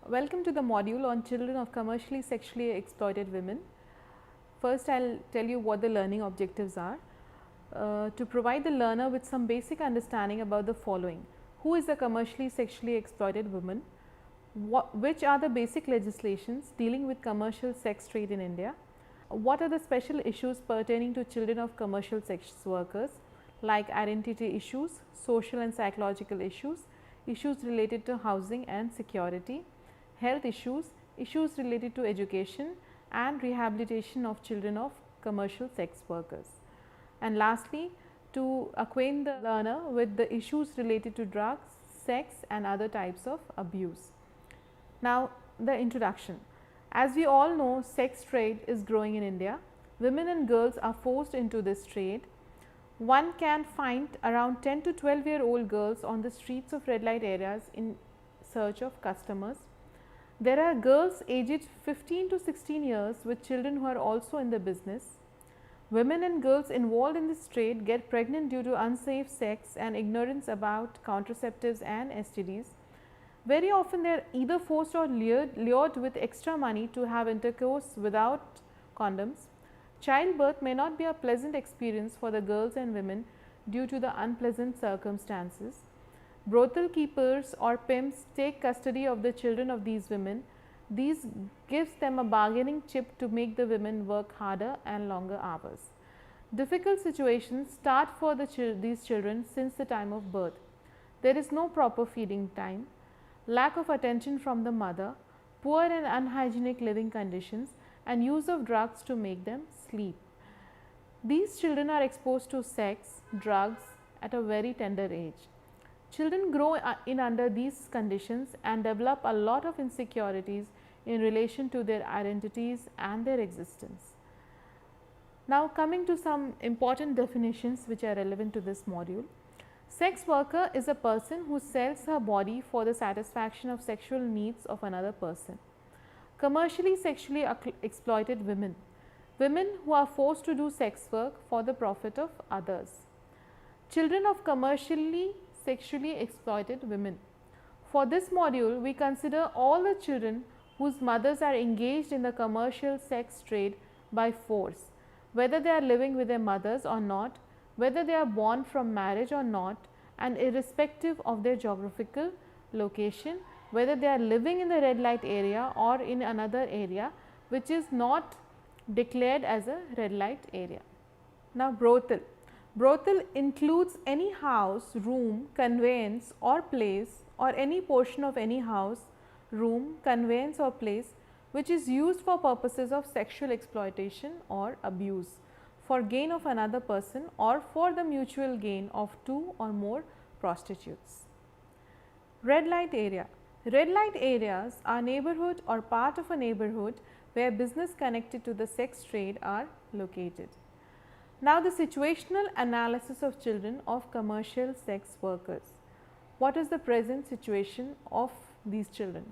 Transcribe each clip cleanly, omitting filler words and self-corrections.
Welcome to the module on children of commercially sexually exploited women. First, I will tell you what the learning objectives are. To provide the learner with some basic understanding about the following: who is a commercially sexually exploited woman, which are the basic legislations dealing with commercial sex trade in India, what are the special issues pertaining to children of commercial sex workers like identity issues, social and psychological issues, issues related to housing and security, health issues, issues related to education and rehabilitation of children of commercial sex workers. And lastly, to acquaint the learner with the issues related to drugs, sex and other types of abuse. Now, the introduction. As we all know, sex trade is growing in India. Women and girls are forced into this trade. One can find around 10 to 12-year-old girls on the streets of red light areas in search of customers. There are girls aged 15 to 16 years with children who are also in the business. Women and girls involved in this trade get pregnant due to unsafe sex and ignorance about contraceptives and STDs. Very often they are either forced or lured with extra money to have intercourse without condoms. Childbirth may not be a pleasant experience for the girls and women due to the unpleasant circumstances. Brothel keepers or pimps take custody of the children of these women. This gives them a bargaining chip to make the women work harder and longer hours. Difficult situations start for these children since the time of birth. There is no proper feeding time, lack of attention from the mother, poor and unhygienic living conditions, and use of drugs to make them sleep. These children are exposed to sex, drugs at a very tender age. Children grow in under these conditions and develop a lot of insecurities in relation to their identities and their existence. Now, coming to some important definitions which are relevant to this module. Sex worker is a person who sells her body for the satisfaction of sexual needs of another person. Commercially sexually exploited women, women who are forced to do sex work for the profit of others. Children of commercially sexually exploited women. For this module, we consider all the children whose mothers are engaged in the commercial sex trade by force, whether they are living with their mothers or not, whether they are born from marriage or not, and irrespective of their geographical location, whether they are living in the red light area or in another area which is not declared as a red light area. Now, brothel. Brothel includes any house, room, conveyance or place or any portion of any house, room, conveyance or place which is used for purposes of sexual exploitation or abuse for gain of another person or for the mutual gain of two or more prostitutes. Red light area. Red light areas are neighborhood or part of a neighborhood where business connected to the sex trade are located. Now, the situational analysis of children of commercial sex workers. What is the present situation of these children?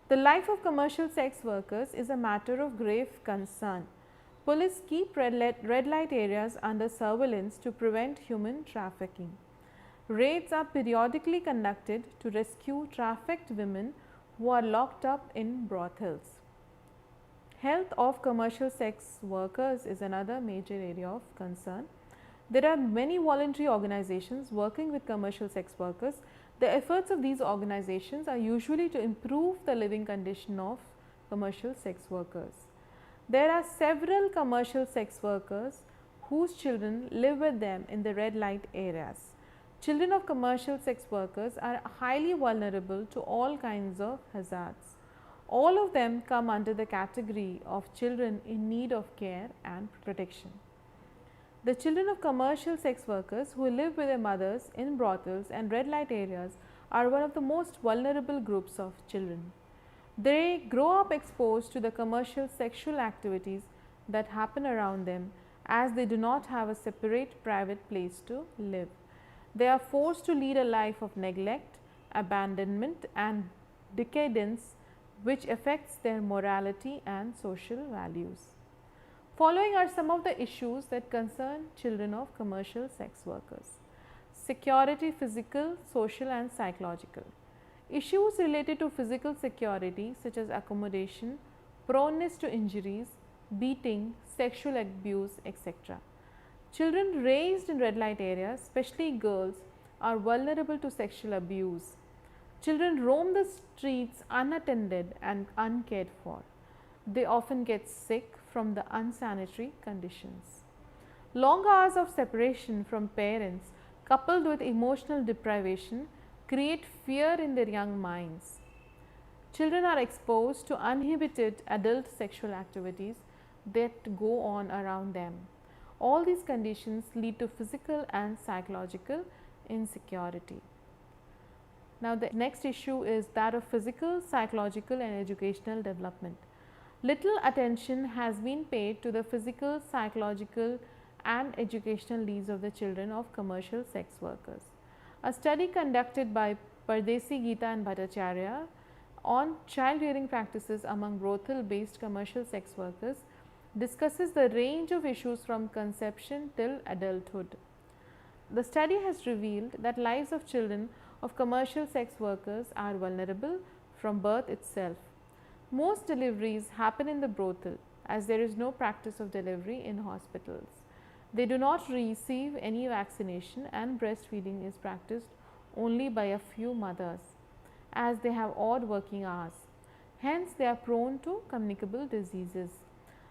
The life of commercial sex workers is a matter of grave concern. Police keep red light areas under surveillance to prevent human trafficking. Raids are periodically conducted to rescue trafficked women who are locked up in brothels. Health of commercial sex workers is another major area of concern. There are many voluntary organizations working with commercial sex workers. The efforts of these organizations are usually to improve the living condition of commercial sex workers. There are several commercial sex workers whose children live with them in the red light areas. Children of commercial sex workers are highly vulnerable to all kinds of hazards. All of them come under the category of children in need of care and protection. The children of commercial sex workers who live with their mothers in brothels and red light areas are one of the most vulnerable groups of children. They grow up exposed to the commercial sexual activities that happen around them as they do not have a separate private place to live. They are forced to lead a life of neglect, abandonment and decadence which affects their morality and social values. Following are some of the issues that concern children of commercial sex workers. Security, physical, social and psychological. Issues related to physical security such as accommodation, proneness to injuries, beating, sexual abuse, etc. Children raised in red light areas, especially girls, are vulnerable to sexual abuse. Children roam the streets unattended and uncared for. They often get sick from the unsanitary conditions. Long hours of separation from parents, coupled with emotional deprivation, create fear in their young minds. Children are exposed to uninhibited adult sexual activities that go on around them. All these conditions lead to physical and psychological insecurity. Now, the next issue is that of physical, psychological and educational development. Little attention has been paid to the physical, psychological and educational needs of the children of commercial sex workers. A study conducted by Pardesi, Geeta and Bhattacharya on child rearing practices among brothel based commercial sex workers discusses the range of issues from conception till adulthood. The study has revealed that lives of children of commercial sex workers are vulnerable from birth itself. Most deliveries happen in the brothel as there is no practice of delivery in hospitals. They do not receive any vaccination and breastfeeding is practiced only by a few mothers as they have odd working hours. Hence, they are prone to communicable diseases.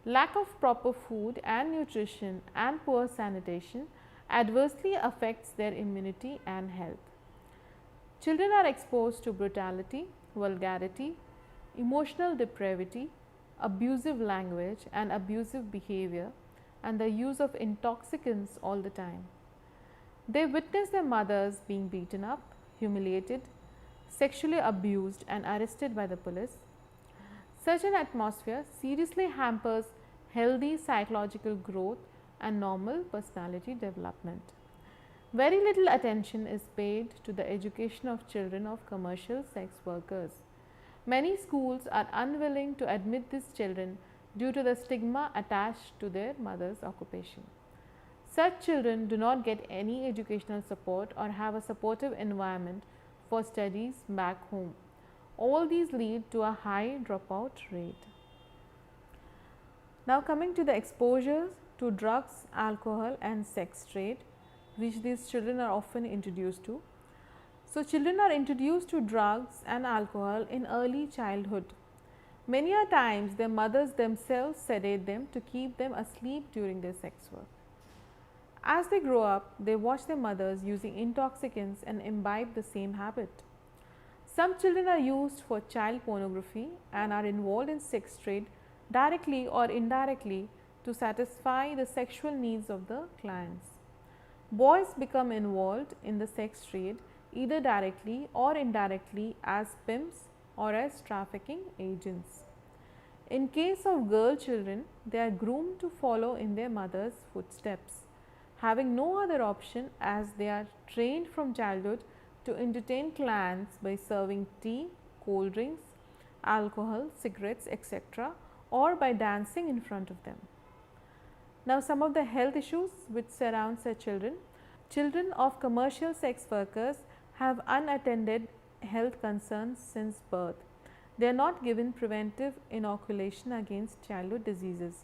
Lack of proper food and nutrition and poor sanitation adversely affects their immunity and health. Children are exposed to brutality, vulgarity, emotional depravity, abusive language and abusive behavior and the use of intoxicants all the time. They witness their mothers being beaten up, humiliated, sexually abused and arrested by the police. Such an atmosphere seriously hampers healthy psychological growth and normal personality development. Very little attention is paid to the education of children of commercial sex workers. Many schools are unwilling to admit these children due to the stigma attached to their mother's occupation. Such children do not get any educational support or have a supportive environment for studies back home. All these lead to a high dropout rate. Now, coming to the exposure to drugs, alcohol and sex trade which these children are often introduced to. So, children are introduced to drugs and alcohol in early childhood. Many a times their mothers themselves sedate them to keep them asleep during their sex work. As they grow up, they watch their mothers using intoxicants and imbibe the same habit. Some children are used for child pornography and are involved in sex trade directly or indirectly to satisfy the sexual needs of the clients. Boys become involved in the sex trade either directly or indirectly as pimps or as trafficking agents. In case of girl children, they are groomed to follow in their mother's footsteps, having no other option as they are trained from childhood to entertain clients by serving tea, cold drinks, alcohol, cigarettes, etc., or by dancing in front of them. Now, some of the health issues which surround such children. Children of commercial sex workers have unattended health concerns since birth. They are not given preventive inoculation against childhood diseases.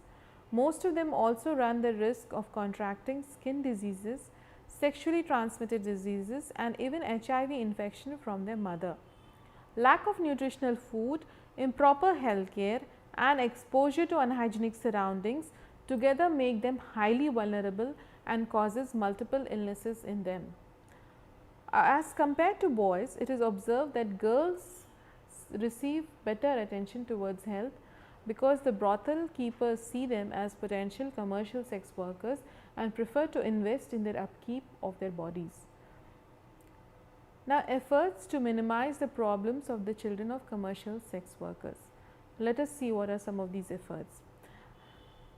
Most of them also run the risk of contracting skin diseases, sexually transmitted diseases and even HIV infection from their mother. Lack of nutritional food, improper health care and exposure to unhygienic surroundings together make them highly vulnerable and causes multiple illnesses in them. As compared to boys, it is observed that girls receive better attention towards health because the brothel keepers see them as potential commercial sex workers and prefer to invest in their upkeep of their bodies. Now, efforts to minimize the problems of the children of commercial sex workers. Let us see what are some of these efforts.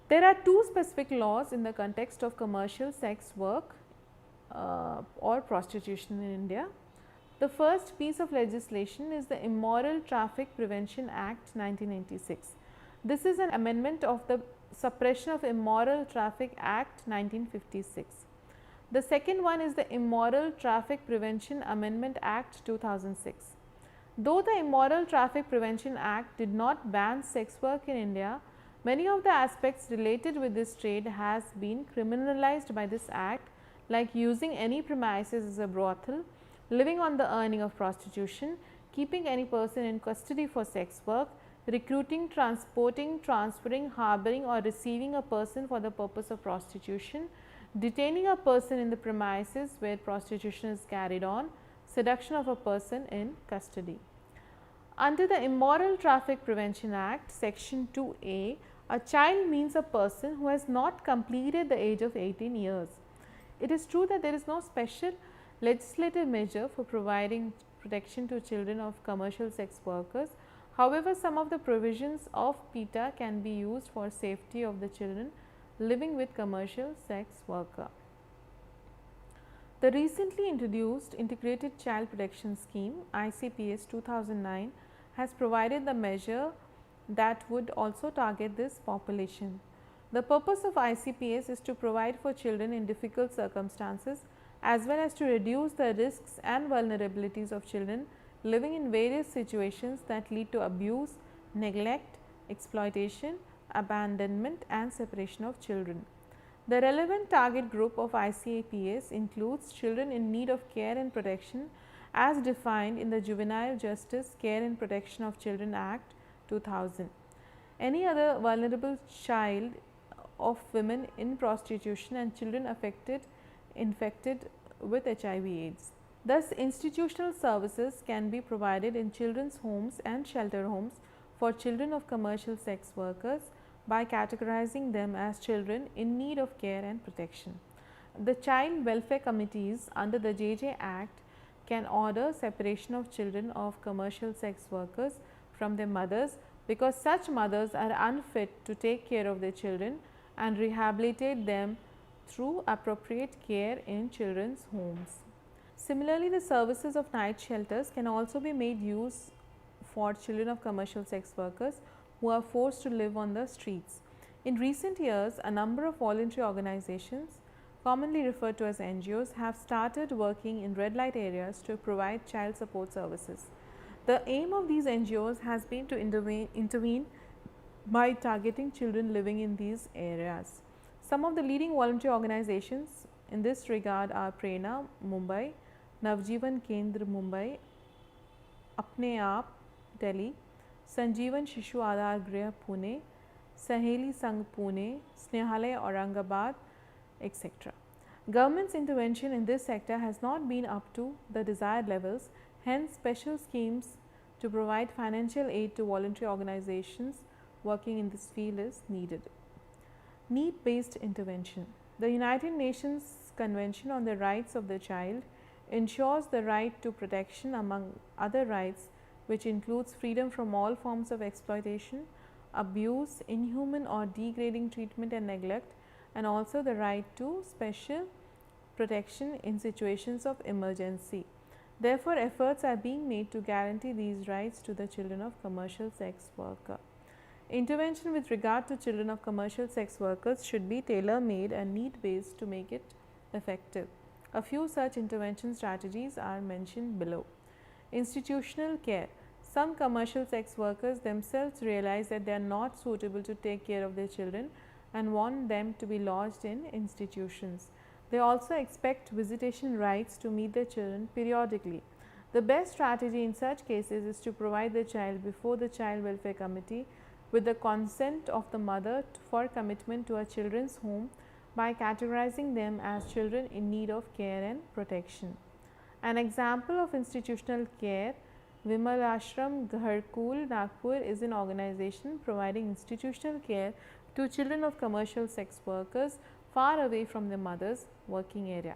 There are two specific laws in the context of commercial sex work or prostitution in India. The first piece of legislation is the Immoral Traffic Prevention Act 1996. This is an amendment of the Suppression of Immoral Traffic Act 1956. The second one is the Immoral Traffic Prevention Amendment Act 2006. Though the Immoral Traffic Prevention Act did not ban sex work in India, many of the aspects related with this trade has been criminalized by this act, like using any premises as a brothel, living on the earning of prostitution, keeping any person in custody for sex work, recruiting, transporting, transferring, harboring or receiving a person for the purpose of prostitution, detaining a person in the premises where prostitution is carried on, seduction of a person in custody. Under the Immoral Traffic Prevention Act, Section 2A, a child means a person who has not completed the age of 18 years. It is true that there is no special legislative measure for providing protection to children of commercial sex workers. However, some of the provisions of PETA can be used for safety of the children living with commercial sex worker. The recently introduced Integrated Child Protection Scheme ICPS 2009 has provided the measure that would also target this population. The purpose of ICPS is to provide for children in difficult circumstances as well as to reduce the risks and vulnerabilities of children living in various situations that lead to abuse, neglect, exploitation, abandonment and separation of children. The relevant target group of ICPS includes children in need of care and protection as defined in the Juvenile Justice Care and Protection of Children Act 2000. Any other vulnerable child of women in prostitution and children infected with HIV/AIDS. Thus, institutional services can be provided in children's homes and shelter homes for children of commercial sex workers by categorizing them as children in need of care and protection. The child welfare committees under the JJ Act can order separation of children of commercial sex workers from their mothers because such mothers are unfit to take care of their children and rehabilitate them through appropriate care in children's homes. Similarly, the services of night shelters can also be made use for children of commercial sex workers who are forced to live on the streets. In recent years, a number of voluntary organizations, commonly referred to as NGOs, have started working in red light areas to provide child support services. The aim of these NGOs has been to intervene by targeting children living in these areas. Some of the leading voluntary organizations in this regard are Prerna, Mumbai, Navjeevan Kendra, Mumbai, Apne Aap, Delhi, Sanjeevan Shishu Aadhar Grih, Pune, Saheli Sangh, Pune, Snehalaya, Aurangabad, etc. Government's intervention in this sector has not been up to the desired levels, hence special schemes to provide financial aid to voluntary organizations working in this field is needed. Need-based intervention. The United Nations Convention on the Rights of the Child ensures the right to protection among other rights, which includes freedom from all forms of exploitation, abuse, inhuman or degrading treatment and neglect, and also the right to special protection in situations of emergency. Therefore, efforts are being made to guarantee these rights to the children of commercial sex worker. Intervention with regard to children of commercial sex workers should be tailor-made and need-based to make it effective. A few such intervention strategies are mentioned below. Institutional care. Some commercial sex workers themselves realize that they are not suitable to take care of their children and want them to be lodged in institutions. They also expect visitation rights to meet their children periodically. The best strategy in such cases is to provide the child before the Child Welfare Committee with the consent of the mother for commitment to a children's home by categorizing them as children in need of care and protection. An example of institutional care, Vimal Ashram Gharkul, Nagpur, is an organization providing institutional care to children of commercial sex workers far away from their mother's working area.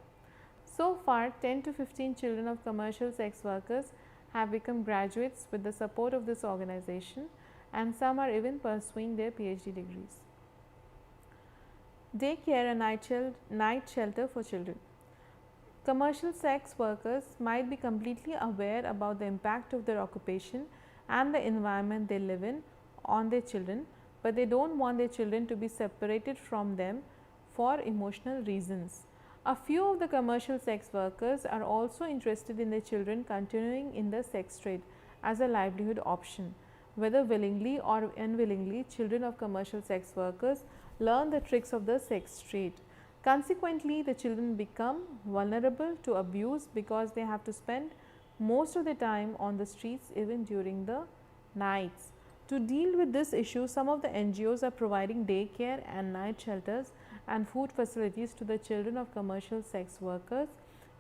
So far, 10 to 15 children of commercial sex workers have become graduates with the support of this organization, and some are even pursuing their PhD degrees. Daycare and night shelter for children. Commercial sex workers might be completely aware about the impact of their occupation and the environment they live in on their children, but they don't want their children to be separated from them for emotional reasons. A few of the commercial sex workers are also interested in their children continuing in the sex trade, as a livelihood option. Whether willingly or unwillingly, children of commercial sex workers learn the tricks of the sex trade. Consequently, the children become vulnerable to abuse because they have to spend most of the time on the streets even during the nights. To deal with this issue, some of the NGOs are providing daycare and night shelters and food facilities to the children of commercial sex workers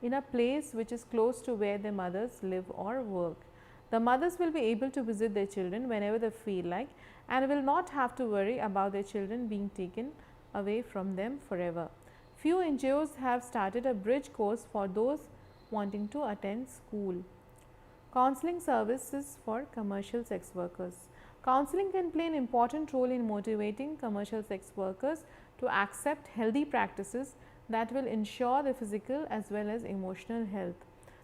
in a place which is close to where their mothers live or work. The mothers will be able to visit their children whenever they feel like and will not have to worry about their children being taken away from them forever. Few NGOs have started a bridge course for those wanting to attend school. Counseling services for commercial sex workers. Counseling can play an important role in motivating commercial sex workers to accept healthy practices that will ensure their physical as well as emotional health.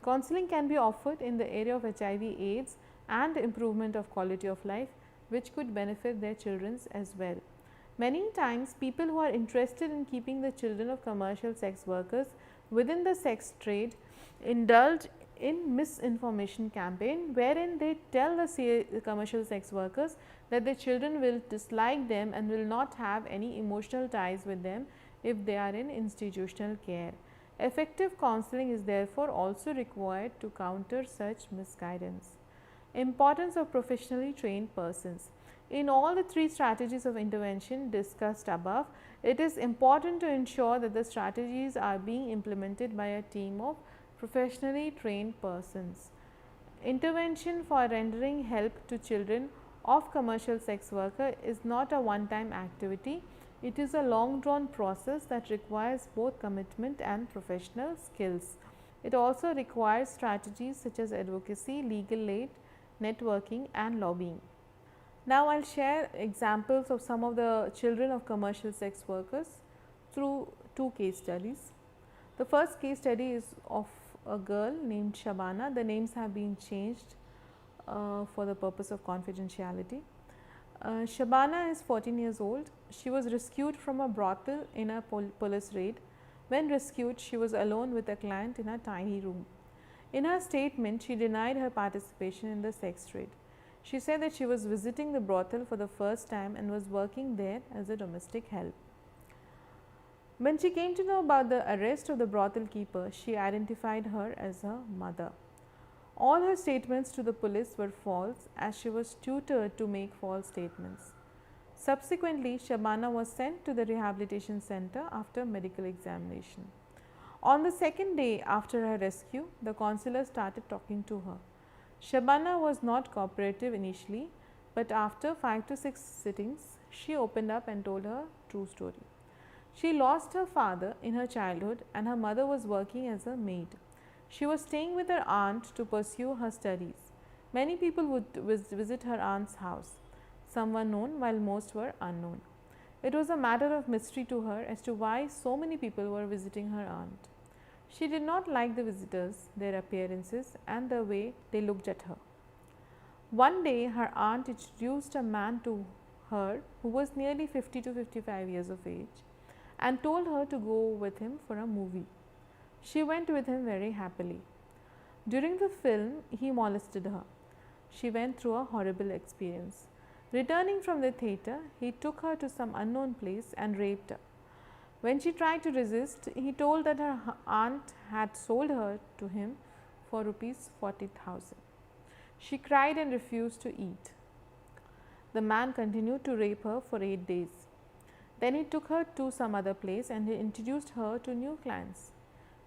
Counseling can be offered in the area of HIV/AIDS and improvement of quality of life, which could benefit their children as well. Many times, people who are interested in keeping the children of commercial sex workers within the sex trade indulge in misinformation campaign, wherein they tell the commercial sex workers that their children will dislike them and will not have any emotional ties with them if they are in institutional care. Effective counseling is therefore also required to counter such misguidance. Importance of professionally trained persons. In all the three strategies of intervention discussed above, it is important to ensure that the strategies are being implemented by a team of professionally trained persons. Intervention for rendering help to children of commercial sex worker is not a one-time activity. It is a long drawn process that requires both commitment and professional skills. It also requires strategies such as advocacy, legal aid, networking and lobbying. Now, I will share examples of some of the children of commercial sex workers through two case studies. The first case study is of a girl named Shabana. The names have been changed for the purpose of confidentiality. Shabana is 14 years old. She was rescued from a brothel in a police raid. When rescued, she was alone with a client in a tiny room. In her statement, she denied her participation in the sex trade. She said that she was visiting the brothel for the first time and was working there as a domestic help. When she came to know about the arrest of the brothel keeper, she identified her as her mother. All her statements to the police were false, as she was tutored to make false statements. Subsequently, Shabana was sent to the rehabilitation center after medical examination. On the second day after her rescue, the counselor started talking to her. Shabana was not cooperative initially, but after 5 to 6 sittings, she opened up and told her true story. She lost her father in her childhood and her mother was working as a maid. She was staying with her aunt to pursue her studies. Many people would visit her aunt's house. Some were known while most were unknown. It was a matter of mystery to her as to why so many people were visiting her aunt. She did not like the visitors, their appearances and the way they looked at her. One day, her aunt introduced a man to her who was nearly 50 to 55 years of age and told her to go with him for a movie. She went with him very happily. During the film, he molested her. She went through a horrible experience. Returning from the theatre, he took her to some unknown place and raped her. When she tried to resist, he told that her aunt had sold her to him for rupees 40,000. She cried and refused to eat. The man continued to rape her for 8 days. Then he took her to some other place and he introduced her to new clients.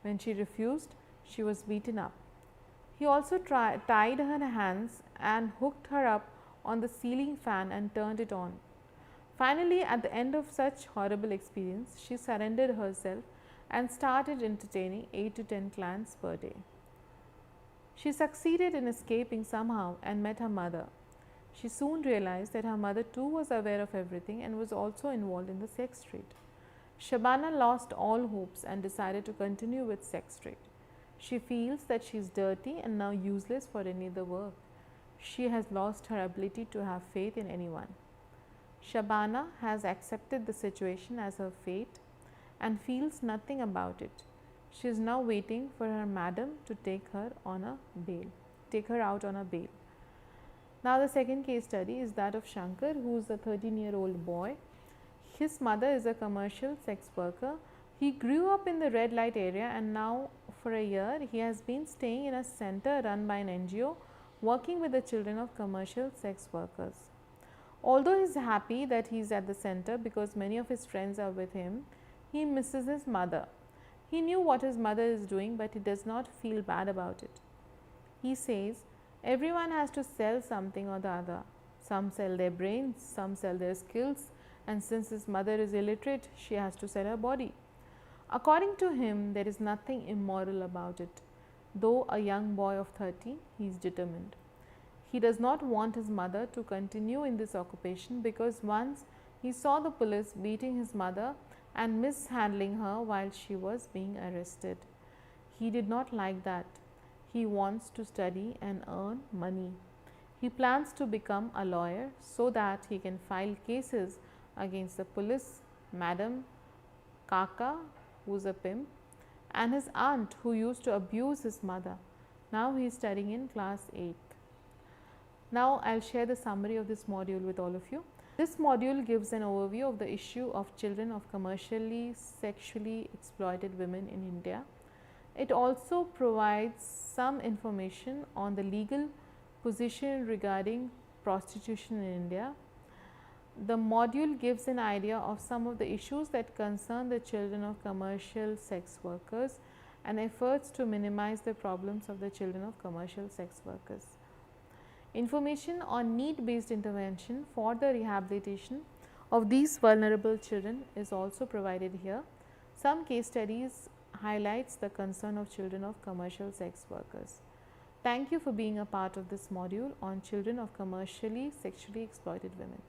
When she refused, she was beaten up. He also tied her hands and hooked her up on the ceiling fan and turned it on. Finally, at the end of such horrible experience, she surrendered herself and started entertaining 8 to 10 clients per day. She succeeded in escaping somehow and met her mother. She soon realized that her mother too was aware of everything and was also involved in the sex trade. Shabana lost all hopes and decided to continue with sex trade. She feels that she is dirty and now useless for any other work. She has lost her ability to have faith in anyone. Shabana has accepted the situation as her fate and feels nothing about it. She is now waiting for her madam to take her out on a bail. Now, the second case study is that of Shankar, who is a 13-year-old boy. His mother is a commercial sex worker. He grew up in the red light area, and now for a year he has been staying in a center run by an NGO working with the children of commercial sex workers. Although he is happy that he is at the center because many of his friends are with him, he misses his mother. He knew what his mother is doing, but he does not feel bad about it. He says, everyone has to sell something or the other. Some sell their brains, some sell their skills, and since his mother is illiterate, she has to sell her body. According to him, there is nothing immoral about it. Though a young boy of 30, he is determined. He does not want his mother to continue in this occupation because once he saw the police beating his mother and mishandling her while she was being arrested. He did not like that. He wants to study and earn money. He plans to become a lawyer so that he can file cases against the police, Madam Kaka, who is a pimp, and his aunt who used to abuse his mother. Now he is studying in class 8th. Now, I will share the summary of this module with all of you. This module gives an overview of the issue of children of commercially sexually exploited women in India. It also provides some information on the legal position regarding prostitution in India. The module gives an idea of some of the issues that concern the children of commercial sex workers and efforts to minimize the problems of the children of commercial sex workers. Information on need-based intervention for the rehabilitation of these vulnerable children is also provided here. Some case studies highlights the concern of children of commercial sex workers. Thank you for being a part of this module on children of commercially sexually exploited women.